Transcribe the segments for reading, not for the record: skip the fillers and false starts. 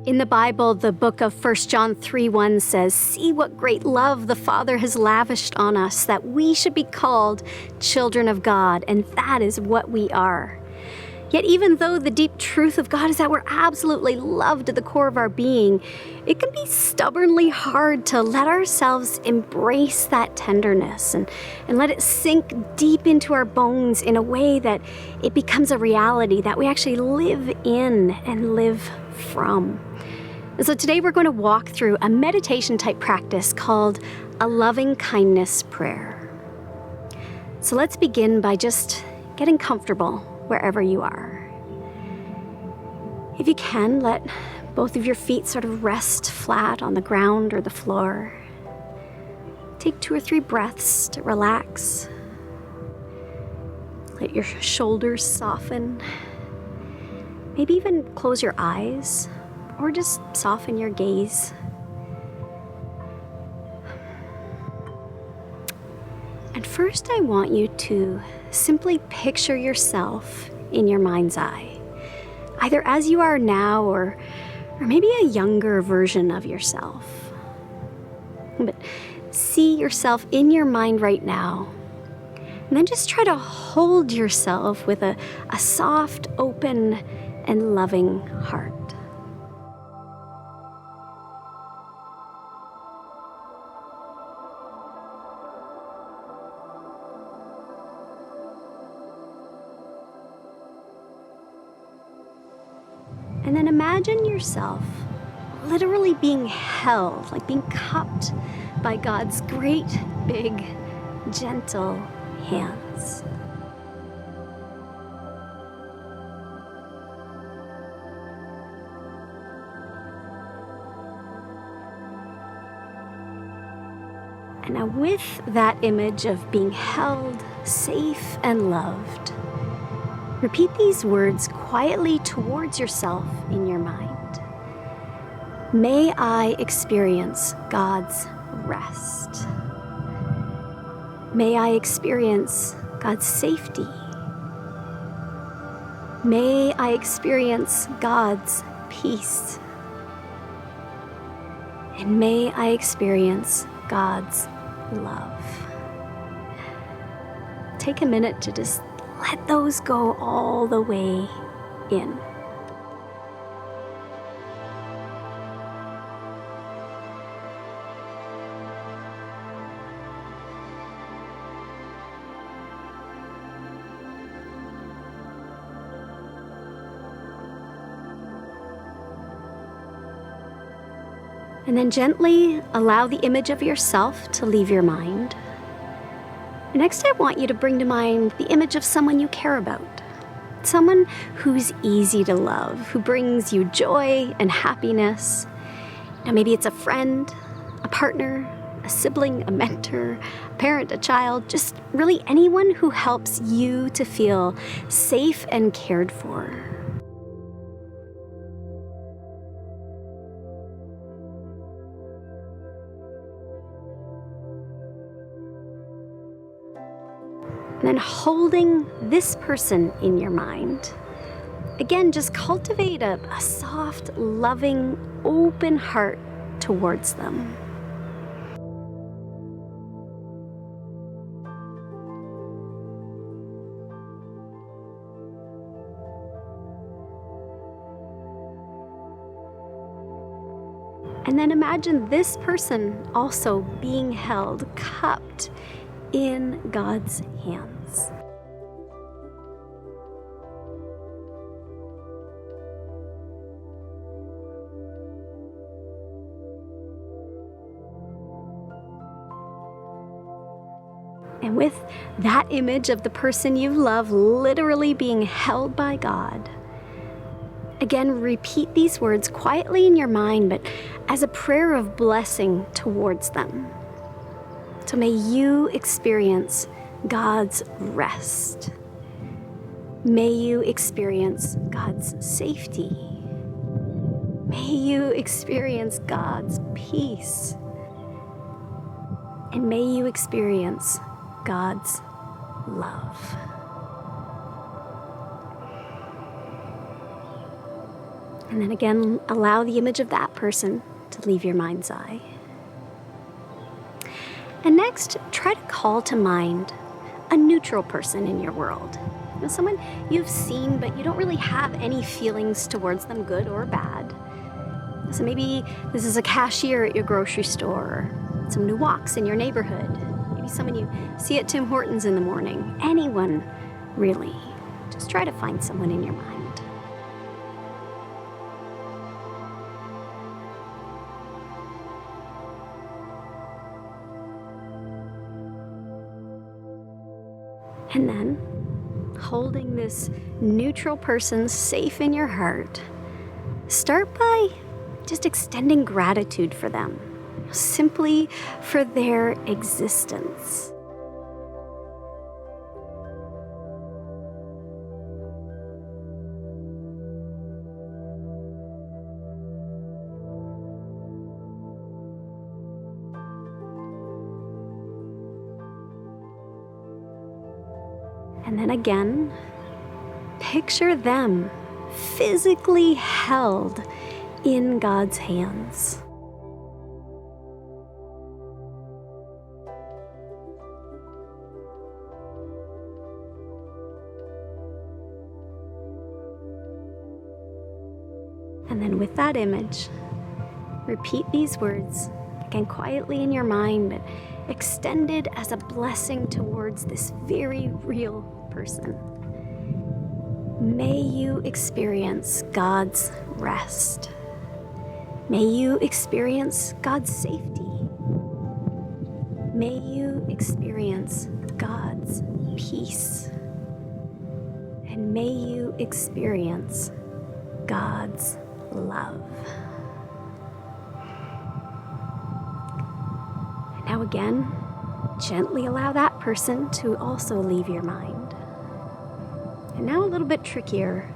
In the Bible, the book of 1 John 3:1 says, "See what great love the Father has lavished on us, that we should be called children of God," and that is what we are. Yet even though the deep truth of God is that we're absolutely loved at the core of our being, it can be stubbornly hard to let ourselves embrace that tenderness and let it sink deep into our bones in a way that it becomes a reality that we actually live in and live from. And so today we're going to walk through a meditation type practice called a loving kindness prayer. So let's begin by just getting comfortable wherever you are. If you can, let both of your feet sort of rest flat on the ground or the floor. Take 2 or 3 breaths to relax. Let your shoulders soften. Maybe even close your eyes or just soften your gaze. And first, I want you to simply picture yourself in your mind's eye, either as you are now or maybe a younger version of yourself. But see yourself in your mind right now, and then just try to hold yourself with a soft, open, and loving heart. And then imagine yourself literally being held, like being cupped by God's great, big, gentle hands. And now with that image of being held, safe, and loved, repeat these words quietly towards yourself in your mind. May I experience God's rest. May I experience God's safety. May I experience God's peace. And may I experience God's love. Take a minute to just let those go all the way in. And then gently allow the image of yourself to leave your mind. Next, I want you to bring to mind the image of someone you care about. Someone who's easy to love, who brings you joy and happiness. Now, maybe it's a friend, a partner, a sibling, a mentor, a parent, a child, just really anyone who helps you to feel safe and cared for. And then holding this person in your mind, again, just cultivate a soft, loving, open heart towards them. And then imagine this person also being held, cupped in God's hands. And with that image of the person you love literally being held by God, again, repeat these words quietly in your mind, but as a prayer of blessing towards them. So may you experience God's rest. May you experience God's safety. May you experience God's peace. And may you experience God's love. And then again, allow the image of that person to leave your mind's eye. And next, try to call to mind a neutral person in your world. Someone you've seen, but you don't really have any feelings towards them, good or bad. So maybe this is a cashier at your grocery store, or someone who walks in your neighborhood, maybe someone you see at Tim Hortons in the morning. Anyone, really. Just try to find someone in your mind. And then, holding this neutral person safe in your heart, start by just extending gratitude for them, simply for their existence. And then again, picture them physically held in God's hands. And then with that image, repeat these words, again quietly in your mind, but extended as a blessing towards this very real person. May you experience God's rest. May you experience God's safety. May you experience God's peace. And may you experience God's love. Now again, gently allow that person to also leave your mind. And now a little bit trickier.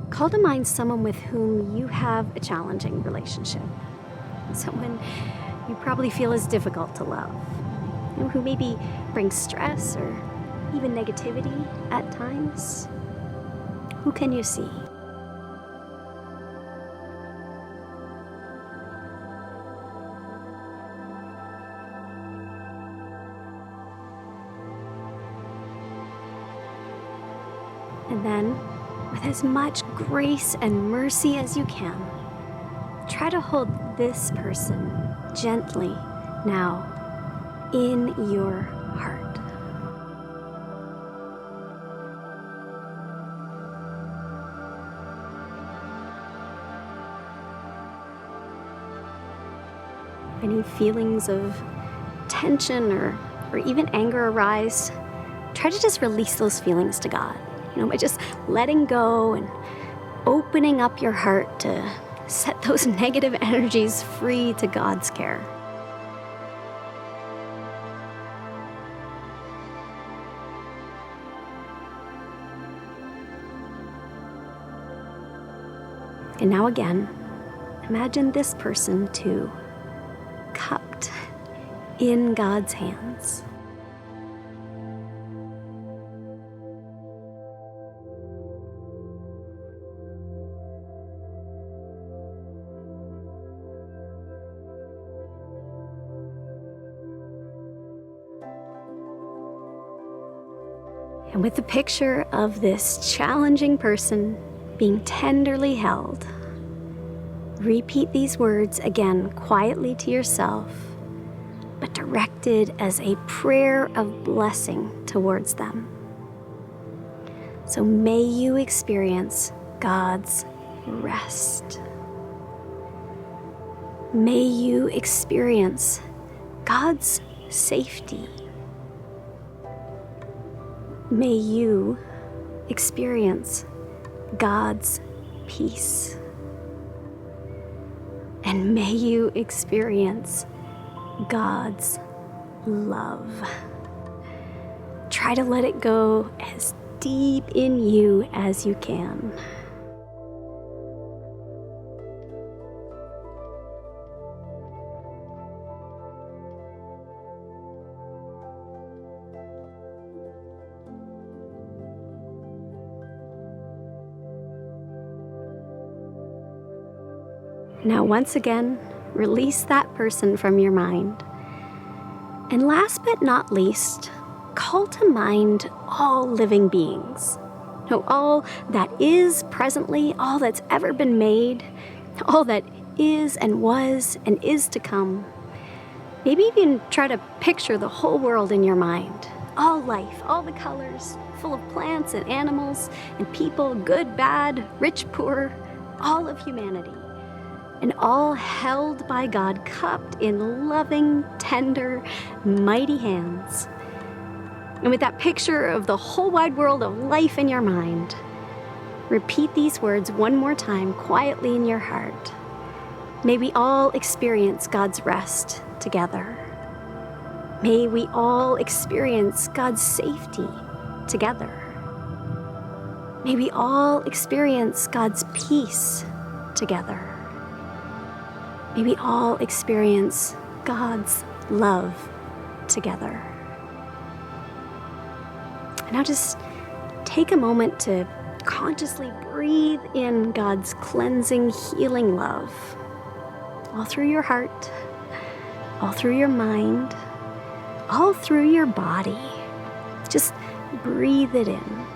Call to mind someone with whom you have a challenging relationship. Someone you probably feel is difficult to love. Who maybe brings stress or even negativity at times. Who can you see? And then, with as much grace and mercy as you can, try to hold this person gently now in your heart. If any feelings of tension or even anger arise, try to just release those feelings to God. By just letting go and opening up your heart to set those negative energies free to God's care. And now again, imagine this person too, cupped in God's hands. And with the picture of this challenging person being tenderly held, repeat these words again quietly to yourself, but directed as a prayer of blessing towards them. So may you experience God's rest. May you experience God's safety. May you experience God's peace. And may you experience God's love. Try to let it go as deep in you as you can. Now, once again, release that person from your mind. And last but not least, call to mind all living beings. No, all that is presently, all that's ever been made, all that is and was and is to come. Maybe even try to picture the whole world in your mind. All life, all the colors, full of plants and animals and people, good, bad, rich, poor, all of humanity. And all held by God, cupped in loving, tender, mighty hands. And with that picture of the whole wide world of life in your mind, repeat these words one more time quietly in your heart. May we all experience God's rest together. May we all experience God's safety together. May we all experience God's peace together. May we all experience God's love together. And now just take a moment to consciously breathe in God's cleansing, healing love, all through your heart, all through your mind, all through your body. Just breathe it in.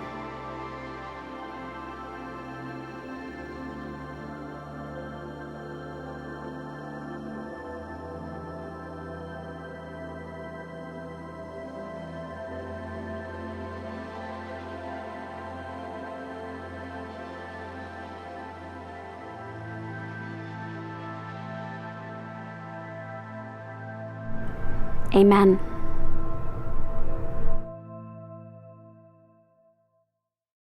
Amen.